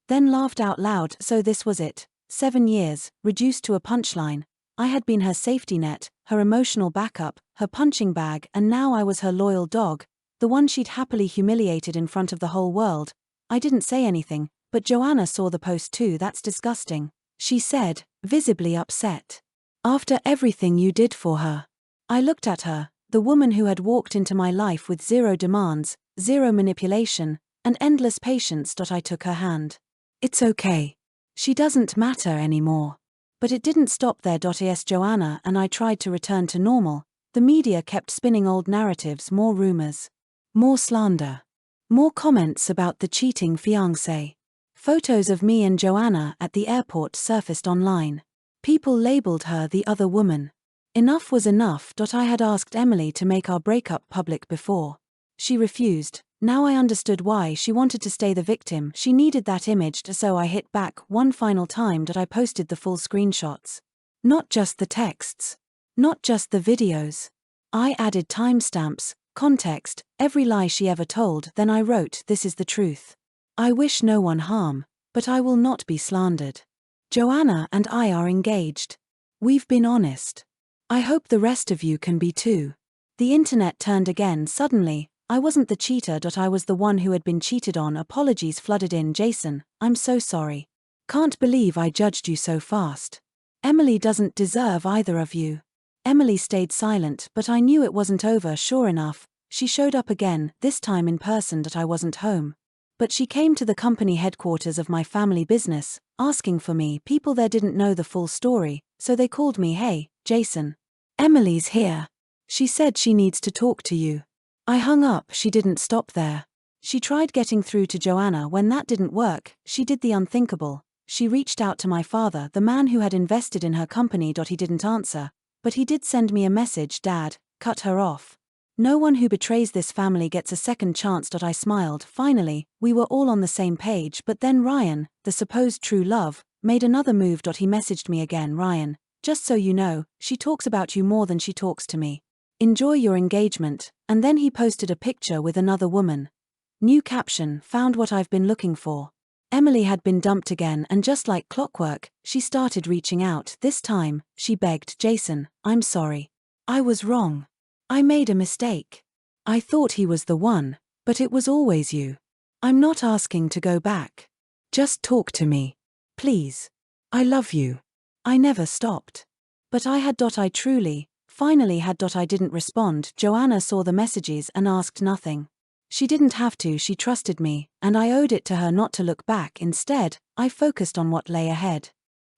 Then laughed out loud. So this was it. 7 years, reduced to a punchline. I had been her safety net, her emotional backup, her punching bag, and now I was her loyal dog, the one she'd happily humiliated in front of the whole world. I didn't say anything, but Joanna saw the post too. That's disgusting, she said, visibly upset. After everything you did for her. I looked at her, the woman who had walked into my life with zero demands, zero manipulation, and endless patience. I took her hand. It's okay. She doesn't matter anymore. But it didn't stop there. As Joanna and I tried to return to normal, the media kept spinning old narratives, more rumors. More slander. More comments about the cheating fiancé. Photos of me and Joanna at the airport surfaced online. People labeled her the other woman. Enough was enough. I had asked Emily to make our breakup public before. She refused. Now I understood why. She wanted to stay the victim. She needed that image, so I hit back one final time. I posted the full screenshots. Not just the texts. Not just the videos. I added timestamps, context, every lie she ever told. Then I wrote, this is the truth. I wish no one harm, but I will not be slandered. Joanna and I are engaged. We've been honest. I hope the rest of you can be too. The internet turned again. Suddenly, I wasn't the cheater. I was the one who had been cheated on. Apologies flooded in. Jason, I'm so sorry. Can't believe I judged you so fast. Emily doesn't deserve either of you. Emily stayed silent, but I knew it wasn't over. Sure enough, she showed up again, this time in person. I wasn't home. But she came to the company headquarters of my family business, asking for me. People there didn't know the full story, so they called me. Hey, Jason. Emily's here. She said she needs to talk to you. I hung up. She didn't stop there. She tried getting through to Joanna. When that didn't work, she did the unthinkable. She reached out to my father, the man who had invested in her company. He didn't answer. But he did send me a message. Dad, cut her off. No one who betrays this family gets a second chance. I smiled. Finally, we were all on the same page. But then Ryan, the supposed true love, made another move. He messaged me again. Ryan, just so you know, she talks about you more than she talks to me. Enjoy your engagement. And then he posted a picture with another woman. New caption, found what I've been looking for. Emily had been dumped again, and just like clockwork, she started reaching out. This time, she begged, Jason, I'm sorry. I was wrong. I made a mistake. I thought he was the one, but it was always you. I'm not asking to go back. Just talk to me. Please. I love you. I never stopped. But I had. I truly, finally had. I didn't respond. Joanna saw the messages and asked nothing. She didn't have to. She trusted me, and I owed it to her not to look back. Instead, I focused on what lay ahead.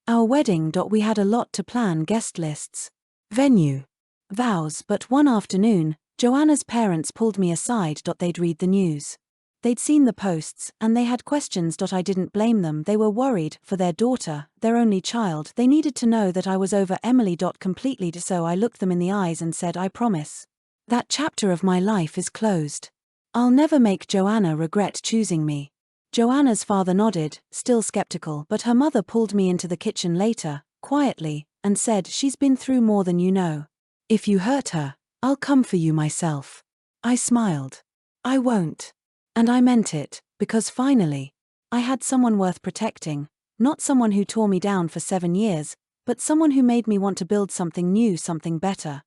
Our wedding. We had a lot to plan: guest lists, venue, vows. But one afternoon, Joanna's parents pulled me aside. They'd read the news. They'd seen the posts, and they had questions. I didn't blame them. They were worried for their daughter, their only child. They needed to know that I was over Emily. Completely. So I looked them in the eyes and said, I promise. That chapter of my life is closed. I'll never make Joanna regret choosing me. Joanna's father nodded, still skeptical, but her mother pulled me into the kitchen later, quietly, and said, she's been through more than you know. If you hurt her, I'll come for you myself. I smiled. I won't. And I meant it, because finally, I had someone worth protecting, not someone who tore me down for 7 years, but someone who made me want to build something new, something better.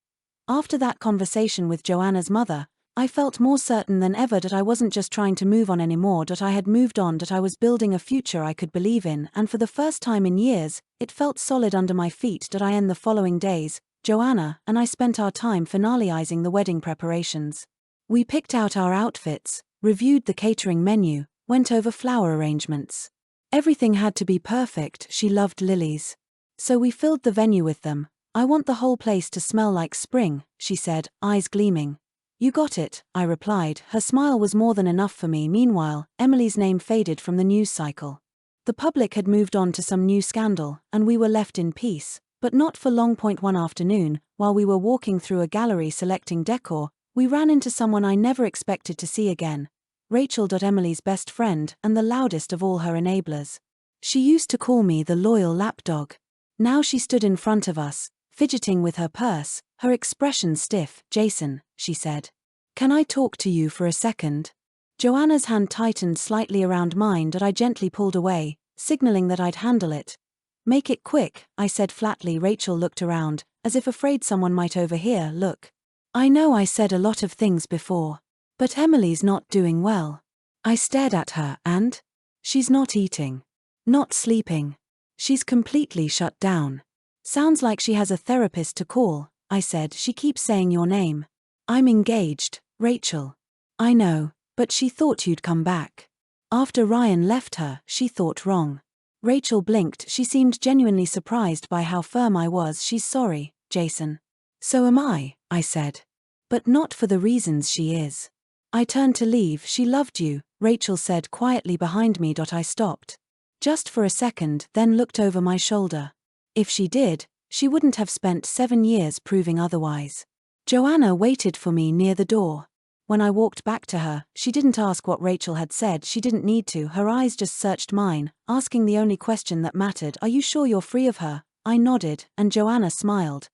After that conversation with Joanna's mother, I felt more certain than ever that I wasn't just trying to move on anymore, that I had moved on, that I was building a future I could believe in, and for the first time in years, it felt solid under my feet. That I end the following days, Joanna and I spent our time finalizing the wedding preparations. We picked out our outfits, reviewed the catering menu, went over flower arrangements. Everything had to be perfect. She loved lilies. So we filled the venue with them. I want the whole place to smell like spring, she said, eyes gleaming. You got it, I replied. Her smile was more than enough for me. Meanwhile, Emily's name faded from the news cycle. The public had moved on to some new scandal, and we were left in peace, but not for long. One afternoon, while we were walking through a gallery selecting decor, we ran into someone I never expected to see again. Rachel, Emily's best friend and the loudest of all her enablers. She used to call me the loyal lapdog. Now she stood in front of us, fidgeting with her purse, her expression stiff. Jason, she said. Can I talk to you for a second? Joanna's hand tightened slightly around mine, that I gently pulled away, signaling that I'd handle it. Make it quick, I said flatly. Rachel looked around, as if afraid someone might overhear. Look. I know I said a lot of things before. But Emily's not doing well. I stared at her, and? She's not eating. Not sleeping. She's completely shut down. Sounds like she has a therapist to call, I said. She keeps saying your name. I'm engaged, Rachel. I know, but she thought you'd come back. After Ryan left her, she thought wrong. Rachel blinked. She seemed genuinely surprised by how firm I was. She's sorry, Jason. So am I said. But not for the reasons she is. I turned to leave. She loved you, Rachel said quietly behind me. I stopped. Just for a second, then looked over my shoulder. If she did, she wouldn't have spent 7 years proving otherwise. Joanna waited for me near the door. When I walked back to her, she didn't ask what Rachel had said. She didn't need to. Her eyes just searched mine, asking the only question that mattered. Are you sure you're free of her? I nodded, and Joanna smiled.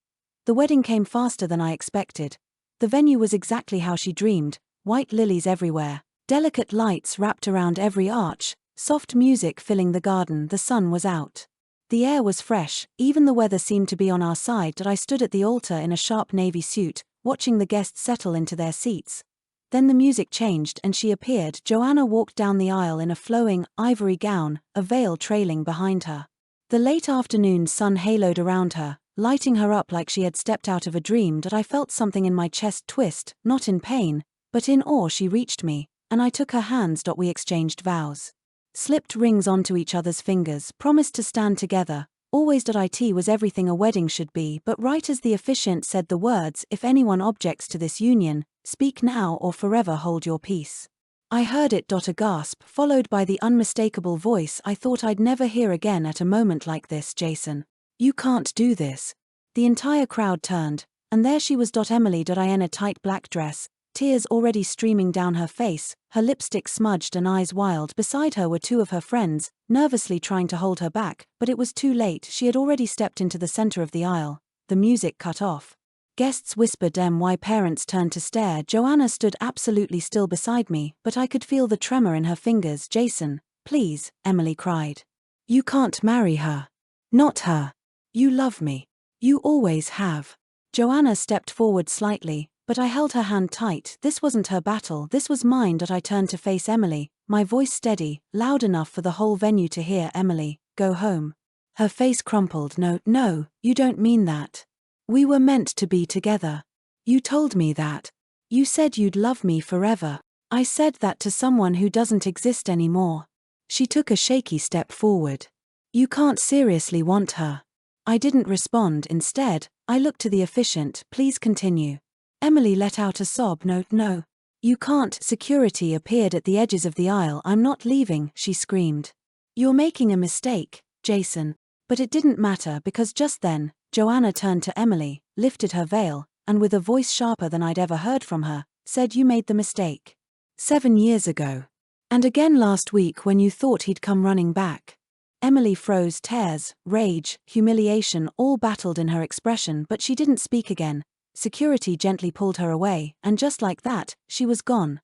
The wedding came faster than I expected. The venue was exactly how she dreamed, white lilies everywhere, delicate lights wrapped around every arch, soft music filling the garden. The sun was out. The air was fresh, even the weather seemed to be on our side. I stood at the altar in a sharp navy suit, watching the guests settle into their seats. Then the music changed and she appeared. Joanna walked down the aisle in a flowing, ivory gown, a veil trailing behind her. The late afternoon sun haloed around her, lighting her up like she had stepped out of a dream. I felt something in my chest twist, not in pain, but in awe. She reached me, and I took her hands. We exchanged vows. Slipped rings onto each other's fingers, promised to stand together. Always. It was everything a wedding should be, but right as the officiant said the words, if anyone objects to this union, speak now or forever hold your peace. I heard it. A gasp, followed by the unmistakable voice I thought I'd never hear again at a moment like this. Jason. You can't do this. The entire crowd turned, and there she was. Emily. In a tight black dress, tears already streaming down her face, her lipstick smudged and eyes wild. Beside her were 2 of her friends, nervously trying to hold her back, but it was too late. She had already stepped into the center of the aisle. The music cut off. Guests whispered why. Parents turned to stare. Joanna stood absolutely still beside me, but I could feel the tremor in her fingers. Jason, please, Emily cried. You can't marry her. Not her. You love me. You always have. Joanna stepped forward slightly, but I held her hand tight. This wasn't her battle, this was mine. I turned to face Emily, my voice steady, loud enough for the whole venue to hear. Emily, go home. Her face crumpled. No, you don't mean that. We were meant to be together. You told me that. You said you'd love me forever. I said that to someone who doesn't exist anymore. She took a shaky step forward. You can't seriously want her. I didn't respond. Instead, I looked to the officiant. Please continue. Emily let out a sob. No. You can't. Security appeared at the edges of the aisle. I'm not leaving, she screamed. You're making a mistake, Jason. But it didn't matter because just then, Joanna turned to Emily, lifted her veil, and with a voice sharper than I'd ever heard from her, said you made the mistake. 7 years ago. And again last week when you thought he'd come running back. Emily froze. Tears, rage, humiliation all battled in her expression, but she didn't speak again. Security gently pulled her away, and just like that, she was gone.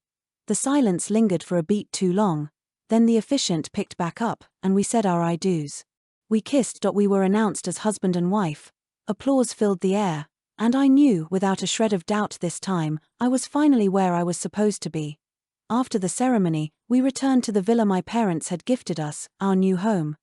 The silence lingered for a beat too long, then the officiant picked back up, and we said our I do's. We kissed. We were announced as husband and wife. Applause filled the air, and I knew, without a shred of doubt this time, I was finally where I was supposed to be. After the ceremony, we returned to the villa my parents had gifted us, our new home.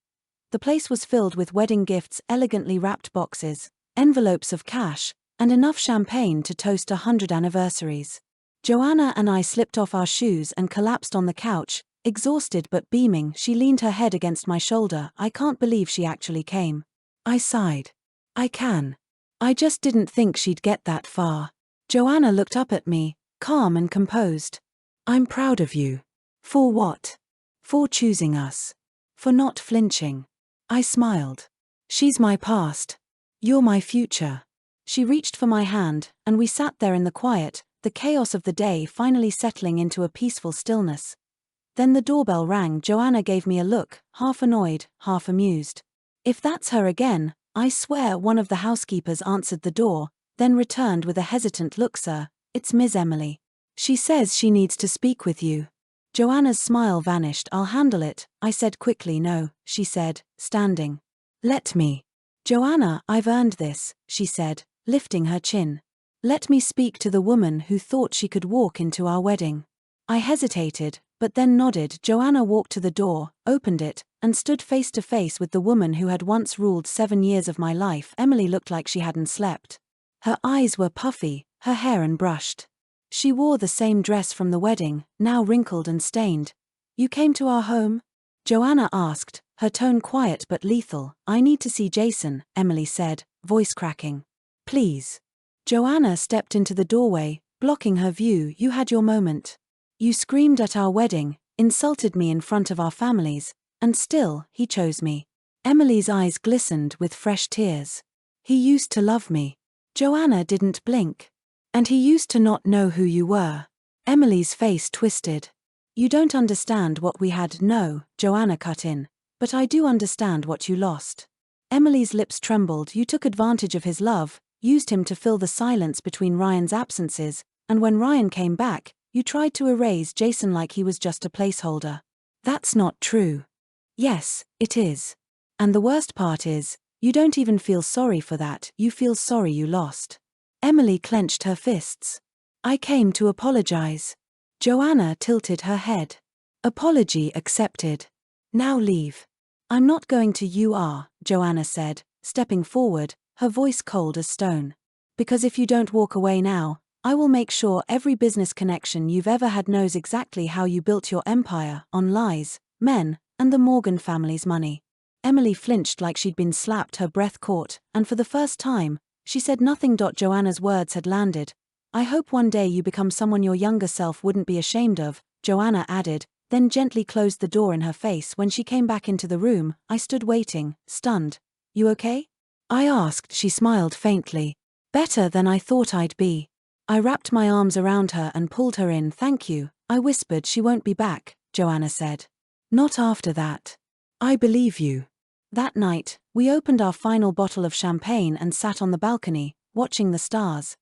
The place was filled with wedding gifts, elegantly wrapped boxes, envelopes of cash, and enough champagne to toast 100 anniversaries. Joanna and I slipped off our shoes and collapsed on the couch. Exhausted but beaming, she leaned her head against my shoulder. I can't believe she actually came. I sighed. I can. I just didn't think she'd get that far. Joanna looked up at me, calm and composed. I'm proud of you. For what? For choosing us. For not flinching. I smiled. She's my past. You're my future. She reached for my hand, and we sat there in the quiet, the chaos of the day finally settling into a peaceful stillness. Then the doorbell rang. Joanna gave me a look, half annoyed, half amused. If that's her again, I swear. One of the housekeepers answered the door, then returned with a hesitant look. Sir, it's Miss Emily. She says she needs to speak with you. Joanna's smile vanished. I'll handle it, I said quickly. No, she said, standing. Let me. Joanna, I've earned this, she said, lifting her chin. Let me speak to the woman who thought she could walk into our wedding. I hesitated, but then nodded. Joanna walked to the door, opened it, and stood face to face with the woman who had once ruled 7 years of my life. Emily looked like she hadn't slept. Her eyes were puffy, her hair unbrushed. She wore the same dress from the wedding, now wrinkled and stained. You came to our home? Joanna asked, her tone quiet but lethal. I need to see Jason, Emily said, voice cracking. Please. Joanna stepped into the doorway, blocking her view. You had your moment. You screamed at our wedding, insulted me in front of our families, and still, he chose me. Emily's eyes glistened with fresh tears. He used to love me. Joanna didn't blink. And he used to not know who you were. Emily's face twisted. You don't understand what we had. No, Joanna cut in. But I do understand what you lost. Emily's lips trembled. You took advantage of his love, used him to fill the silence between Ryan's absences, and when Ryan came back, you tried to erase Jason like he was just a placeholder. That's not true. Yes, it is. And the worst part is, you don't even feel sorry for that. You feel sorry you lost. Emily clenched her fists. I came to apologize. Joanna tilted her head. Apology accepted. Now leave. I'm not going to. You are, Joanna said, stepping forward, her voice cold as stone. Because if you don't walk away now, I will make sure every business connection you've ever had knows exactly how you built your empire, on lies, men, and the Morgan family's money. Emily flinched like she'd been slapped. Her breath caught, and for the first time, she said nothing. Joanna's words had landed. I hope one day you become someone your younger self wouldn't be ashamed of, Joanna added, then gently closed the door in her face. When she came back into the room, I stood waiting, stunned. You okay? I asked. She smiled faintly. Better than I thought I'd be. I wrapped my arms around her and pulled her in. Thank you, I whispered. She won't be back, Joanna said. Not after that. I believe you. That night, we opened our final bottle of champagne and sat on the balcony, watching the stars.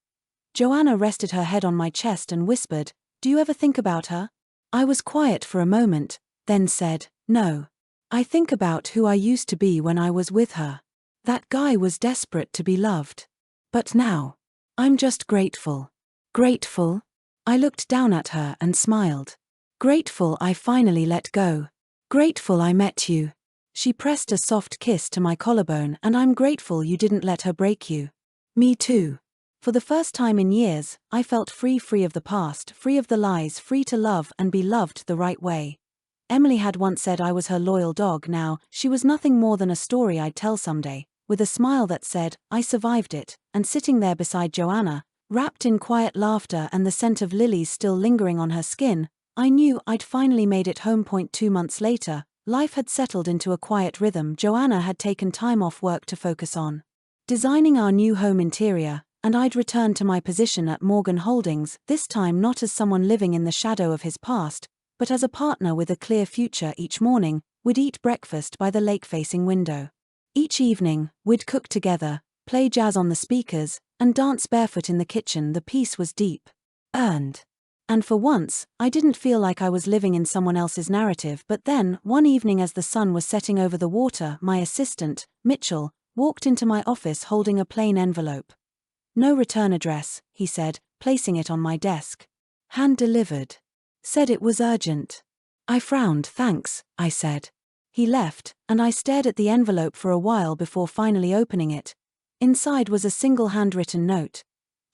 Joanna rested her head on my chest and whispered, Do you ever think about her? I was quiet for a moment, then said, No. I think about who I used to be when I was with her. That guy was desperate to be loved. But now, I'm just grateful. Grateful? I looked down at her and smiled. Grateful I finally let go. Grateful I met you. She pressed a soft kiss to my collarbone. And I'm grateful you didn't let her break you. Me too. For the first time in years, I felt free of the past, free of the lies, free to love and be loved the right way. Emily had once said I was her loyal dog. Now, she was nothing more than a story I'd tell someday, with a smile that said, I survived it. And sitting there beside Joanna, wrapped in quiet laughter and the scent of lilies still lingering on her skin, I knew I'd finally made it home. 2 months later, life had settled into a quiet rhythm. Joanna had taken time off work to focus on designing our new home interior, and I'd returned to my position at Morgan Holdings, this time not as someone living in the shadow of his past, but as a partner with a clear future. Each morning, we'd eat breakfast by the lake-facing window. Each evening, we'd cook together, play jazz on the speakers, and dance barefoot in the kitchen. The peace was deep. Earned. And for once, I didn't feel like I was living in someone else's narrative. But then, one evening as the sun was setting over the water, my assistant, Mitchell, walked into my office holding a plain envelope. "No return address," he said, placing it on my desk. "Hand-delivered." Said it was urgent. I frowned. "Thanks," I said. He left, and I stared at the envelope for a while before finally opening it. Inside was a single handwritten note.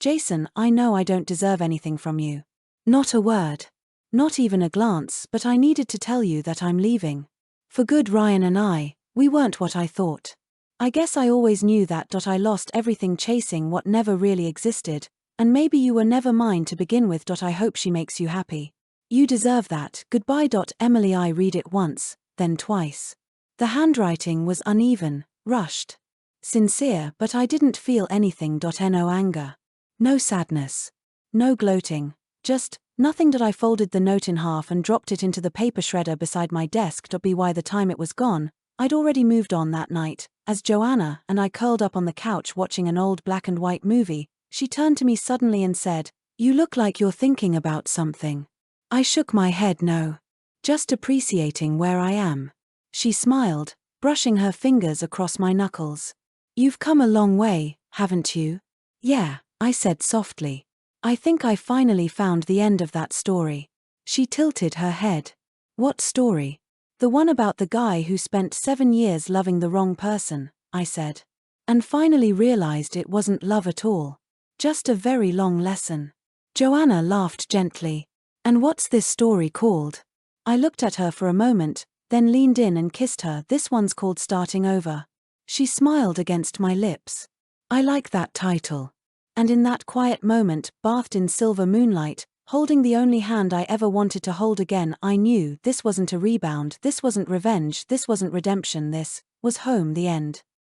"Jason, I know I don't deserve anything from you. Not a word. Not even a glance, but I needed to tell you that I'm leaving. For good. Ryan and we weren't what I thought. I guess I always knew that. I lost everything chasing what never really existed, and maybe you were never mine to begin with. I hope she makes you happy. You deserve that. Goodbye. Emily." I read it once, then twice. The handwriting was uneven, rushed. Sincere, but I didn't feel anything. No anger. No sadness. No gloating. Just nothing. I folded the note in half and dropped it into the paper shredder beside my desk. By the time it was gone, I'd already moved on that night. As Joanna and I curled up on the couch watching an old black and white movie, she turned to me suddenly and said, "You look like you're thinking about something." I shook my head. "No. Just appreciating where I am." She smiled, brushing her fingers across my knuckles. "You've come a long way, haven't you?" "Yeah," I said softly. "I think I finally found the end of that story." She tilted her head. "What story?" "The one about the guy who spent 7 years loving the wrong person," I said. "And finally realized it wasn't love at all. Just a very long lesson." Joanna laughed gently. "And what's this story called?" I looked at her for a moment, then leaned in and kissed her. "This one's called Starting Over." She smiled against my lips. "I like that title." And in that quiet moment, bathed in silver moonlight, holding the only hand I ever wanted to hold again, I knew this wasn't a rebound, this wasn't revenge, this wasn't redemption, this was home. The end.